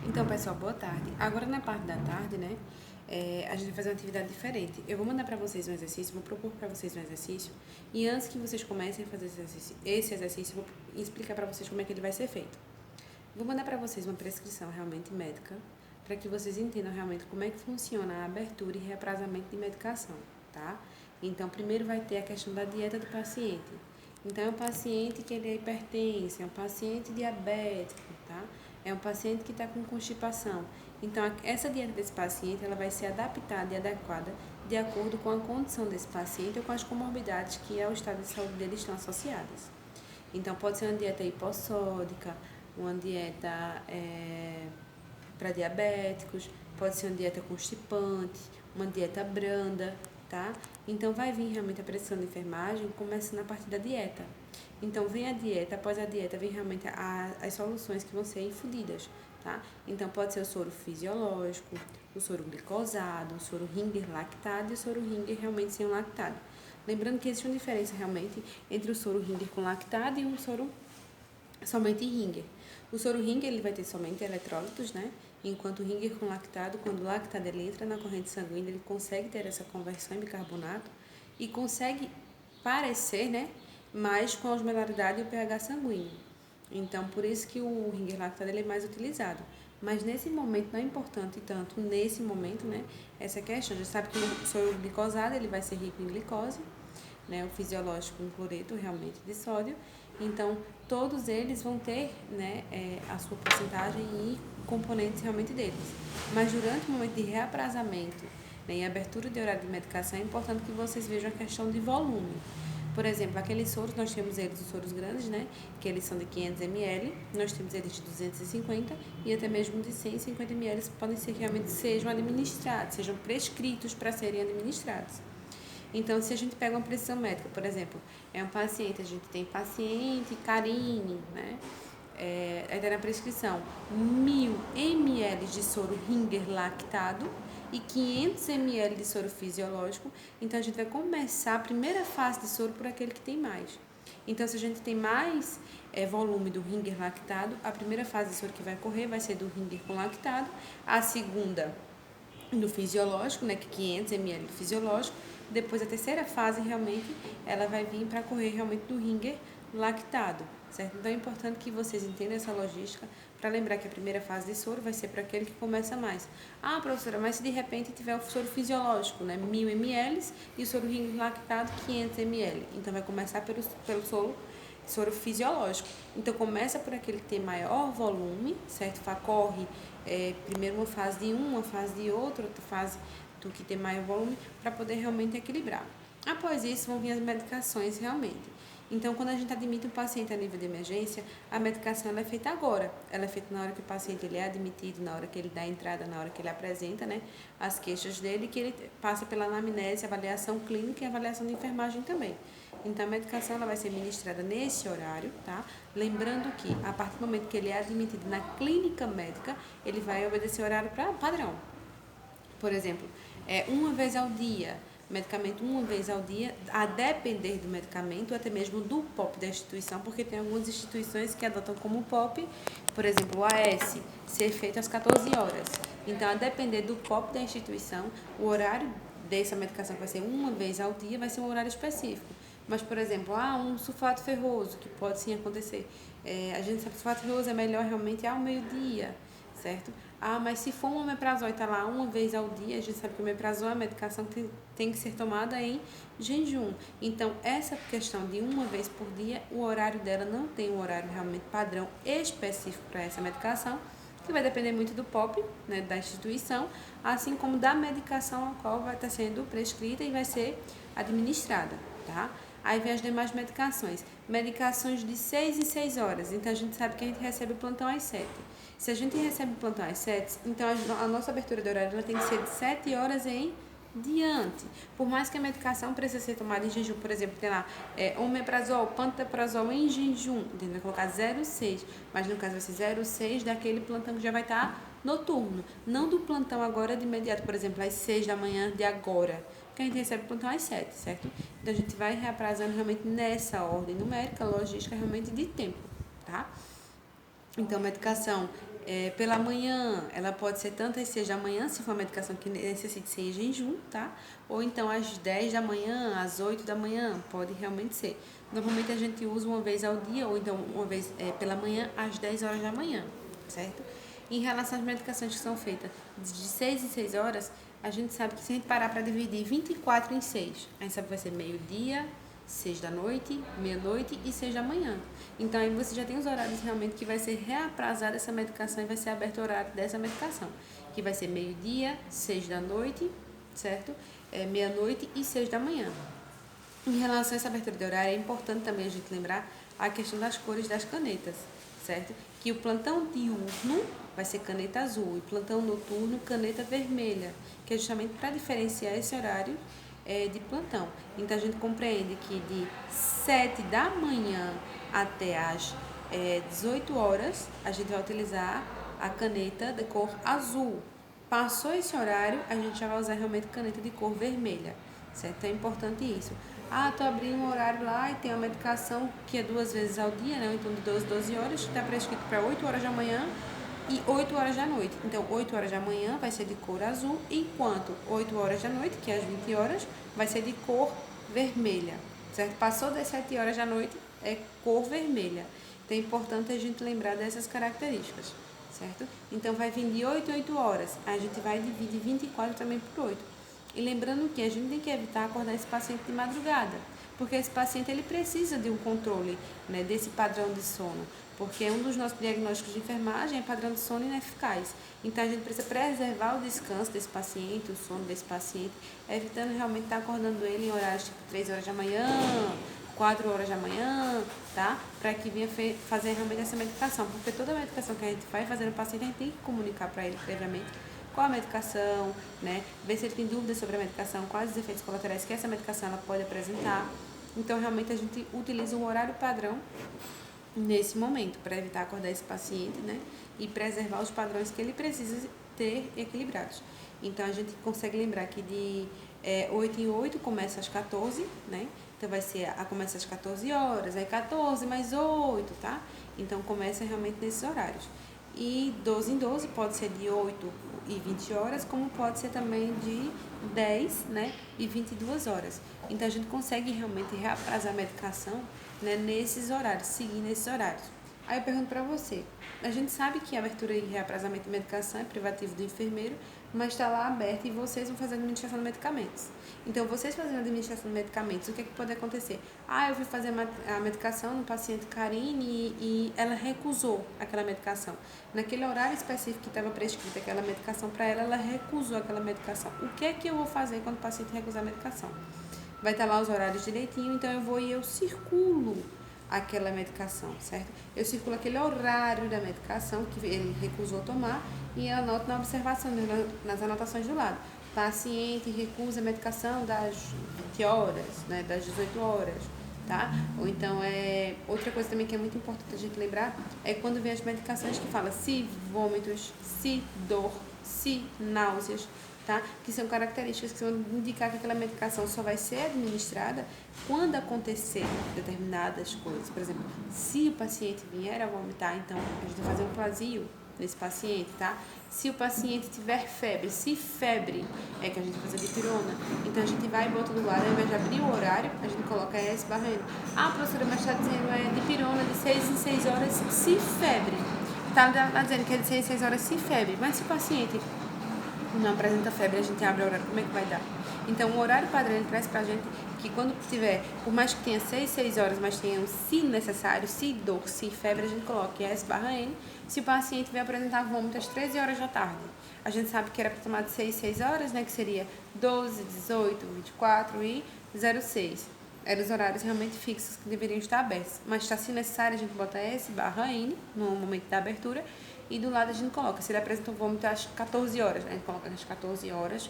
Então, pessoal, boa tarde. Agora, na parte da tarde, né, a gente vai fazer uma atividade diferente. Eu vou mandar para vocês um exercício, vou propor para vocês um exercício, e antes que vocês comecem a fazer esse exercício, eu vou explicar para vocês como é que ele vai ser feito. Vou mandar para vocês uma prescrição realmente médica, para que vocês entendam realmente como é que funciona a abertura e reaprazamento de medicação, tá? Então, primeiro vai ter a questão da dieta do paciente. Então, é um paciente que ele é hipertenso, é um paciente diabético, tá? É um paciente que está com constipação. Então, essa dieta desse paciente, ela vai ser adaptada e adequada de acordo com a condição desse paciente ou com as comorbidades que ao estado de saúde dele estão associadas. Então, pode ser uma dieta hipossódica, uma dieta para diabéticos, pode ser uma dieta constipante, uma dieta branda, tá? Então, vai vir realmente a prescrição de enfermagem começando a partir da dieta. Então, vem a dieta, após a dieta, vem realmente as soluções que vão ser infundidas, tá? Então, pode ser o soro fisiológico, o soro glicosado, o soro Ringer lactado e o soro Ringer realmente sem o lactado. Lembrando que existe uma diferença realmente entre o soro Ringer com lactado e um soro somente Ringer. O soro Ringer ele vai ter somente eletrólitos, né? Enquanto o Ringer com lactado, quando o lactado ele entra na corrente sanguínea, ele consegue ter essa conversão em bicarbonato e consegue parecer, né, mais com a osmolaridade e o pH sanguíneo. Então, por isso que o Ringer lactado ele é mais utilizado. Mas nesse momento não é importante tanto, nesse momento, né, essa questão. A gente sabe que o soro glicosado ele vai ser rico em glicose, né, o fisiológico com cloreto realmente de sódio. Então, todos eles vão ter, né, a sua porcentagem e componentes realmente deles. Mas durante o momento de reaprazamento, né, e abertura de horário de medicação, é importante que vocês vejam a questão de volume. Por exemplo, aqueles soros, nós temos eles, os soros grandes, né, que eles são de 500 ml, nós temos eles de 250 e até mesmo de 150 ml, que podem ser que realmente sejam administrados, sejam prescritos para serem administrados. Então, se a gente pega uma prescrição médica, por exemplo, é um paciente, a gente tem paciente Karine, né? Aí tá na prescrição 1.000 ml de soro Ringer lactado e 500 ml de soro fisiológico. Então, a gente vai começar a primeira fase de soro por aquele que tem mais. Então, se a gente tem mais volume do Ringer lactado, a primeira fase de soro que vai correr vai ser do Ringer com lactado, a segunda do fisiológico, né, que 500 ml do fisiológico. Depois a terceira fase realmente ela vai vir para correr realmente do Ringer lactado, certo? Então é importante que vocês entendam essa logística para lembrar que a primeira fase de soro vai ser para aquele que começa mais. Ah, professora, mas se de repente tiver o soro fisiológico, né, 1.000 ml e o soro Ringer lactado 500 ml, então vai começar pelo soro fisiológico. Então, começa por aquele que tem maior volume, certo? Corre primeiro uma fase de uma fase de outra fase do que tem maior volume, para poder realmente equilibrar. Após isso, vão vir as medicações realmente. Então, quando a gente admite um paciente a nível de emergência, a medicação ela é feita agora. Ela é feita na hora que o paciente ele é admitido, na hora que ele dá a entrada, na hora que ele apresenta, né, as queixas dele, que ele passa pela anamnese, avaliação clínica e avaliação de enfermagem também. Então, a medicação ela vai ser ministrada nesse horário, tá? Lembrando que, a partir do momento que ele é admitido na clínica médica, ele vai obedecer o horário padrão. Por exemplo, uma vez ao dia, medicamento uma vez ao dia, a depender do medicamento, até mesmo do POP da instituição, porque tem algumas instituições que adotam como POP, por exemplo, o AS, ser feito às 14 horas. Então, a depender do POP da instituição, o horário dessa medicação que vai ser uma vez ao dia, vai ser um horário específico. Mas, por exemplo, um sulfato ferroso, que pode sim acontecer. A gente sabe que o sulfato ferroso é melhor realmente ao meio-dia, certo? Mas se for um omeprazol e está lá uma vez ao dia, a gente sabe que o omeprazol é uma medicação que tem que ser tomada em jejum. Então, essa questão de uma vez por dia, o horário dela não tem um horário realmente padrão específico para essa medicação, que vai depender muito do POP, né, da instituição, assim como da medicação a qual vai estar sendo prescrita e vai ser administrada, tá? Aí vem as demais medicações. Medicações de 6 em 6 horas. Então, a gente sabe que a gente recebe o plantão às 7. Se a gente recebe o plantão às 7, então a nossa abertura de horário ela tem que ser de 7 horas em diante. Por mais que a medicação precise ser tomada em jejum, por exemplo, tem lá omeprazol, pantoprazol em jejum, então vai colocar 0,6, mas no caso vai ser 0,6 daquele plantão que já vai estar noturno, não do plantão agora de imediato, por exemplo, às 6 da manhã de agora, que a gente recebe o plantão às 7, certo? Então a gente vai reaprazando realmente nessa ordem numérica, logística realmente de tempo, tá? Então, medicação Pela manhã, ela pode ser tanto às 6 da manhã, se for uma medicação que necessite ser em jejum, tá? Ou então às 10 da manhã, às 8 da manhã, pode realmente ser. Normalmente a gente usa uma vez ao dia, ou então uma vez pela manhã, às 10 horas da manhã, certo? Em relação às medicações que são feitas de 6 em 6 horas, a gente sabe que se a gente parar para dividir 24 em 6, a gente sabe que vai ser meio-dia, 6 da noite, meia-noite e 6 da manhã. Então, aí você já tem os horários realmente que vai ser reaprazada essa medicação e vai ser aberto o horário dessa medicação. Que vai ser meio-dia, 6 da noite, certo? Meia-noite e 6 da manhã. Em relação a essa abertura de horário, é importante também a gente lembrar a questão das cores das canetas, certo? Que o plantão diurno vai ser caneta azul e plantão noturno caneta vermelha, que é justamente para diferenciar esse horário de plantão. Então, a gente compreende que de 7 da manhã até as 18 horas, a gente vai utilizar a caneta de cor azul. Passou esse horário, a gente já vai usar realmente caneta de cor vermelha, certo? É importante isso. Tô abrindo um horário lá e tem uma medicação que é 2 vezes ao dia, né? Então, de 12 horas, está prescrito para 8 horas da manhã e 8 horas da noite. Então, 8 horas da manhã vai ser de cor azul, enquanto 8 horas da noite, que é às 20 horas, vai ser de cor vermelha, certo? Passou das 7 horas da noite, é cor vermelha. Então, é importante a gente lembrar dessas características, certo? Então, vai vir de 8 a 8 horas. A gente vai dividir 24 também por 8. E lembrando que a gente tem que evitar acordar esse paciente de madrugada, porque esse paciente ele precisa de um controle, né, desse padrão de sono, porque um dos nossos diagnósticos de enfermagem é padrão de sono ineficaz. Então, a gente precisa preservar o descanso desse paciente, o sono desse paciente, evitando realmente estar acordando ele em horários tipo 3 horas da manhã, 4 horas da manhã, tá? Para que venha fazer realmente essa medicação, porque toda medicação que a gente vai fazer no paciente, a gente tem que comunicar para ele previamente qual a medicação, né? Ver se ele tem dúvidas sobre a medicação, quais os efeitos colaterais que essa medicação ela pode apresentar. Então, realmente, a gente utiliza um horário padrão nesse momento, para evitar acordar esse paciente, né? E preservar os padrões que ele precisa ter equilibrados. Então, a gente consegue lembrar que de 8 em 8 começa às 14, né? Então, vai ser, começa às 14 horas, aí 14 mais 8, tá? Então, começa realmente nesses horários. E 12 em 12 pode ser de 8 e 20 horas, como pode ser também de 10, né, e 22 horas. Então, a gente consegue realmente reaprazar a medicação, né, nesses horários, seguir nesses horários. Aí eu pergunto para você, a gente sabe que a abertura e reaprazamento de medicação é privativo do enfermeiro, mas está lá aberto e vocês vão fazer a administração de medicamentos. Então, vocês fazendo a administração de medicamentos, o que é que pode acontecer? Eu fui fazer a medicação no paciente Karine e ela recusou aquela medicação. Naquele horário específico que estava prescrita aquela medicação para ela, ela recusou aquela medicação. O que é que eu vou fazer quando o paciente recusar a medicação? Vai estar lá os horários direitinho, então eu vou e eu circulo aquela medicação, certo? Eu circulo aquele horário da medicação que ele recusou tomar e anoto na observação, nas anotações do lado. Paciente recusa a medicação das 20 horas, né, das 18 horas, tá? Ou então, outra coisa também que é muito importante a gente lembrar é quando vem as medicações que fala se vômitos, se dor, se náuseas, tá? Que são características que vão indicar que aquela medicação só vai ser administrada quando acontecer determinadas coisas. Por exemplo, se o paciente vier a vomitar, então a gente vai fazer um plasio nesse paciente, tá? Se o paciente tiver febre, se febre é que a gente vai fazer dipirona, então a gente vai e bota do lado, ao invés de abrir o horário, a gente coloca S/N. Professora, mas está dizendo dipirona de 6 em 6 horas se febre. Tá dizendo que é de 6 em 6 horas se febre, mas se o paciente não apresenta febre, a gente abre o horário, como é que vai dar? Então, o horário padrão ele traz pra gente que quando tiver, por mais que tenha 6 horas, mas tenha um se necessário, se dor, se febre, a gente coloca S/N. Se o paciente vai apresentar vômito às 13 horas da tarde, a gente sabe que era para tomar de 6 horas, né, que seria 12, 18, 24 e 06. Eram os horários realmente fixos que deveriam estar abertos. Mas está se necessário, a gente bota S/N no momento da abertura e do lado a gente coloca, se ele apresenta um vômito às 14 horas, a gente coloca às 14 horas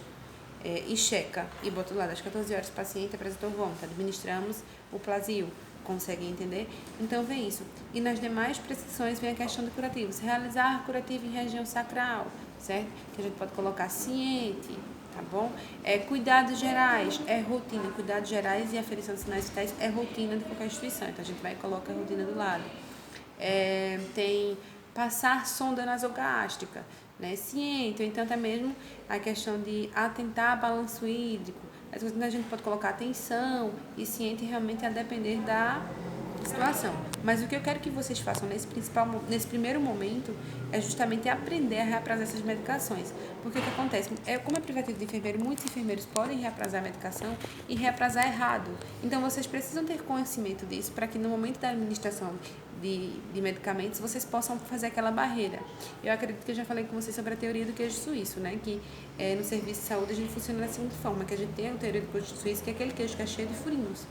e checa, e bota do lado, às 14 horas o paciente apresentou vômito, administramos o plasio, consegue entender? Então vem isso. E nas demais prescrições vem a questão do curativo, se realizar curativo em região sacral, certo? Que a gente pode colocar ciente, tá bom? Cuidados gerais, rotina, cuidados gerais e aferição de sinais vitais é rotina de qualquer instituição, então a gente vai e coloca a rotina do lado. Tem passar sonda nasogástrica, né, ciente, ou então até mesmo a questão de atentar balanço hídrico, a gente pode colocar atenção e ciente realmente a depender da situação. Mas o que eu quero que vocês façam nesse primeiro momento é justamente aprender a reaprazar essas medicações. Porque o que acontece? Como é privativo de enfermeiro, muitos enfermeiros podem reaprazar a medicação e reaprazar errado. Então, vocês precisam ter conhecimento disso para que no momento da administração de medicamentos vocês possam fazer aquela barreira. Eu acredito que eu já falei com vocês sobre a teoria do queijo suíço, né? Que no serviço de saúde a gente funciona da seguinte forma, que a gente tem a teoria do queijo suíço, que é aquele queijo que é cheio de furinhos.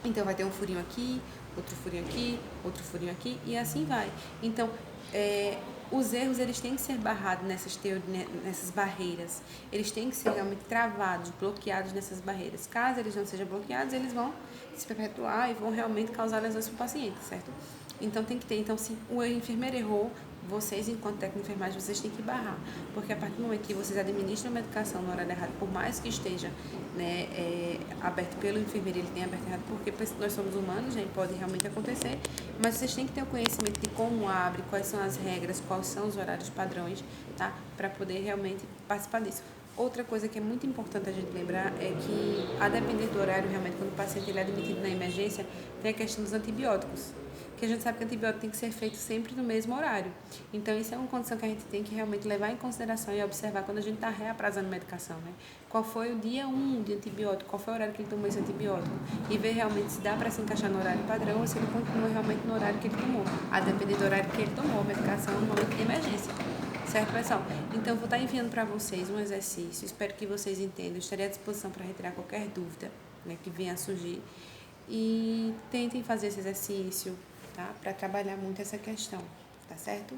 Então, vai ter um furinho aqui, outro furinho aqui, outro furinho aqui, e assim vai. Então, os erros, eles têm que ser barrados nessas barreiras. Eles têm que ser realmente travados, bloqueados nessas barreiras. Caso eles não sejam bloqueados, eles vão se perpetuar e vão realmente causar lesões para o paciente, certo? Então, tem que ter. Então, se o enfermeiro errou, vocês, enquanto técnico de enfermagem, vocês têm que barrar. Porque a partir do momento que vocês administram a medicação no horário errado, por mais que esteja, né, aberto pelo enfermeiro, ele tem aberto errado, porque nós somos humanos, né, pode realmente acontecer, mas vocês têm que ter o conhecimento de como abre, quais são as regras, quais são os horários padrões, tá? Para poder realmente participar disso. Outra coisa que é muito importante a gente lembrar é que, a depender do horário, realmente, quando o paciente ele é admitido na emergência, tem a questão dos antibióticos. Que a gente sabe que o antibiótico tem que ser feito sempre no mesmo horário. Então, isso é uma condição que a gente tem que realmente levar em consideração e observar quando a gente está reaprazando medicação, né? Qual foi o dia 1 de antibiótico, qual foi o horário que ele tomou esse antibiótico, e ver realmente se dá para se encaixar no horário padrão ou se ele continua realmente no horário que ele tomou, a depender do horário que ele tomou a medicação no momento de emergência. Certo, pessoal? Então, vou estar enviando para vocês um exercício, espero que vocês entendam, estarei à disposição para retirar qualquer dúvida, né, que venha a surgir. E tentem fazer esse exercício, tá? Para trabalhar muito essa questão, tá certo?